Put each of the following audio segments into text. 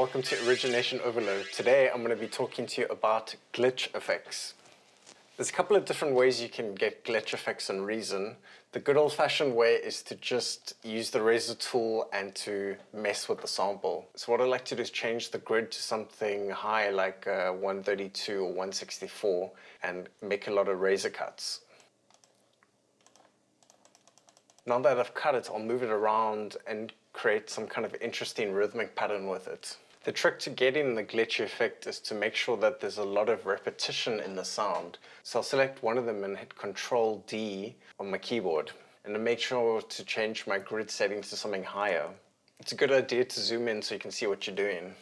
welcome to Origination Overload. Today I'm going to be talking to you about glitch effects. There's a couple of different ways you can get glitch effects in Reason. The good old-fashioned way is to just use the razor tool and to mess with the sample. So what I like to do is change the grid to something high like 132 or 164 and make a lot of razor cuts. Now that I've cut it, I'll move it around and create some kind of interesting rhythmic pattern with it. The trick to getting the glitchy effect is to make sure that there's a lot of repetition in the sound. So I'll select one of them and hit Control D on my keyboard. And then make sure to change my grid settings to something higher. It's a good idea to zoom in so you can see what you're doing.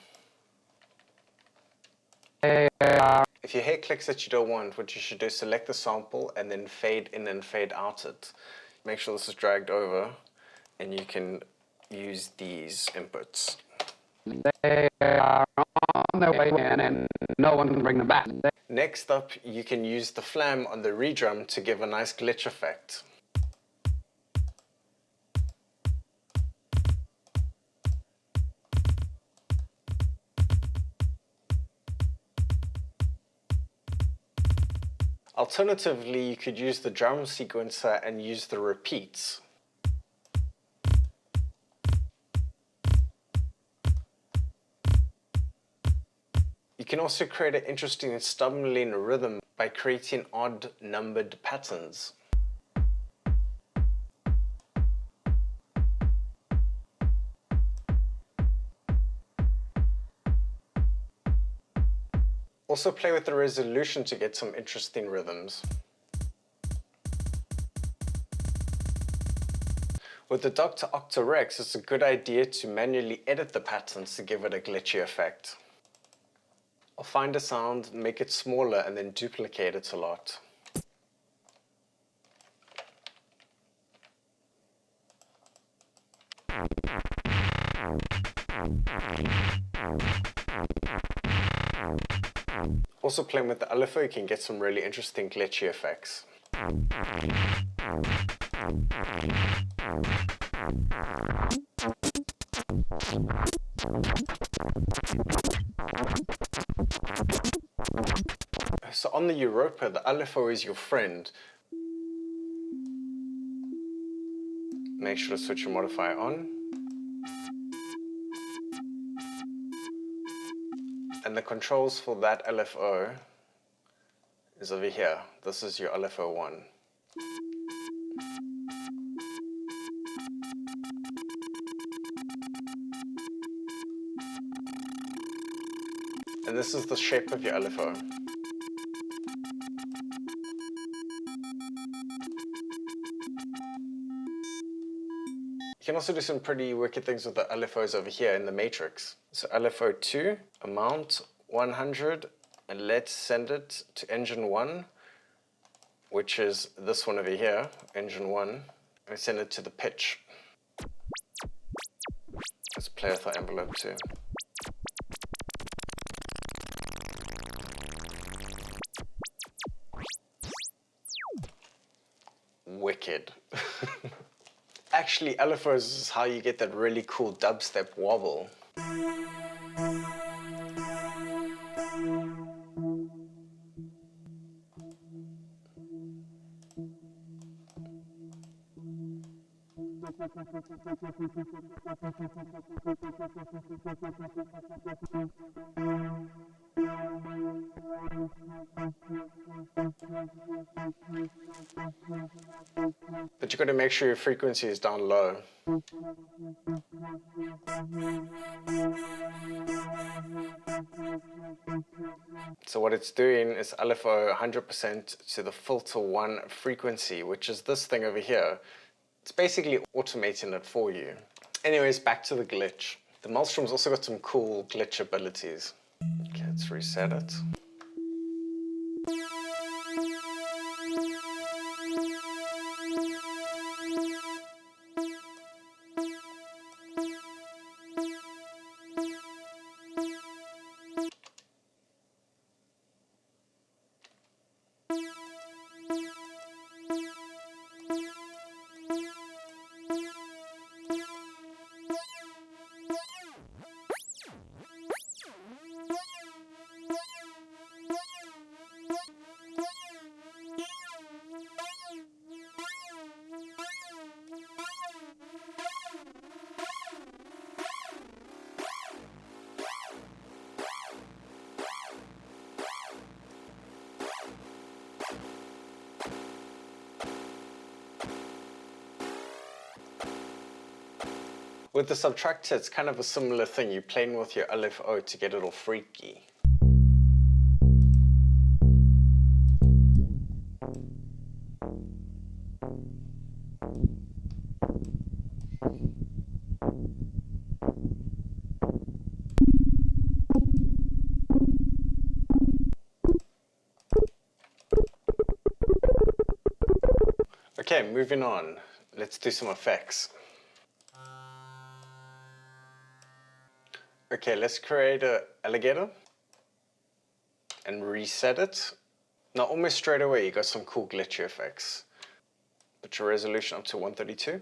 If you hear clicks that you don't want, what you should do is select the sample and then fade in and fade out it. Make sure this is dragged over and you can use these inputs. They are on their way in and no one can bring them back. Next up, you can use the flam on the redrum to give a nice glitch effect. Alternatively, you could use the drum sequencer and use the repeats. You can also create an interesting stumbling rhythm by creating odd numbered patterns. Also play with the resolution to get some interesting rhythms. With the Dr. Octarex, it's a good idea to manually edit the patterns to give it a glitchy effect. I'll find a sound, make it smaller, and then duplicate it a lot. Also playing with the LFO, you can get some really interesting glitchy effects. So on the Europa, the LFO is your friend. Make sure to switch your modifier on. And the controls for that LFO is over here. This is your LFO 1. And this is the shape of your LFO. You can also do some pretty wicked things with the LFOs over here in the matrix. So LFO 2, amount 100, and let's send it to engine 1, which is this one over here, engine 1, and send it to the pitch. Let's play with our envelope 2. Wicked. Actually, LFOs is how you get that really cool dubstep wobble. But you've got to make sure your frequency is down low. So what it's doing is LFO 100% to the filter 1 frequency, which is this thing over here. It's basically automating it for you. Anyways, back to the glitch. The Maelstrom's also got some cool glitch abilities. Okay, let's reset it. With the subtractor, it's kind of a similar thing. You're playing with your LFO to get it all freaky. Okay, moving on. Let's do some effects. Okay, let's create an alligator and reset it. Now almost straight away you got some cool glitchy effects. Put your resolution up to 132.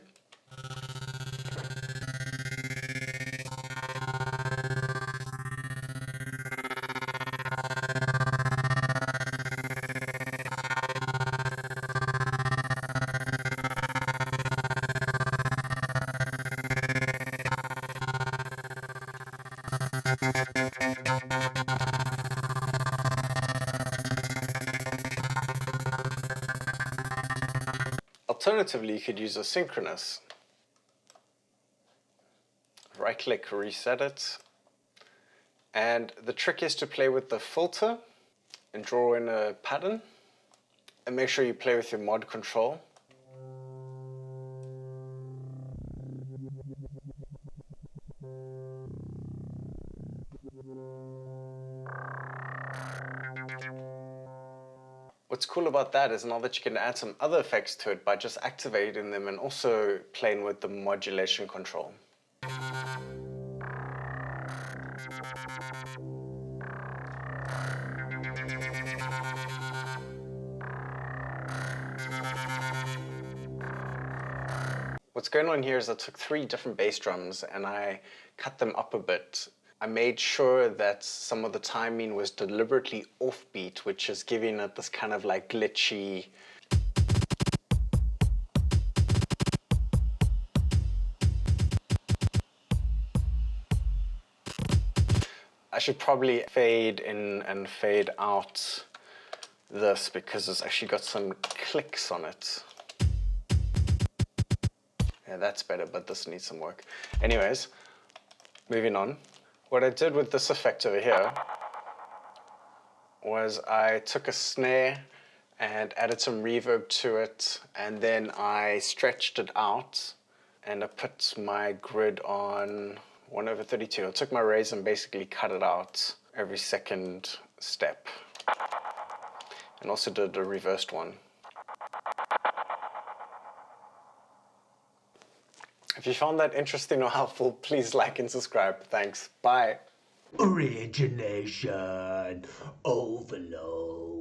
Alternatively, you could use a synchronous. Right click, reset it. And the trick is to play with the filter and draw in a pattern. And make sure you play with your mod control. What's cool about that is now that you can add some other effects to it by just activating them and also playing with the modulation control. What's going on here is I took 3 different bass drums and I cut them up a bit. I made sure that some of the timing was deliberately offbeat, which is giving it this kind of like glitchy. I should probably fade in and fade out this because it's actually got some clicks on it. Yeah, that's better, but this needs some work. Anyways, moving on. What I did with this effect over here was I took a snare and added some reverb to it, and then I stretched it out and I put my grid on 1/32. I took my razor and basically cut it out every second step, and also did a reversed one. If you found that interesting or helpful, please like and subscribe. Thanks. Bye. Origination overload.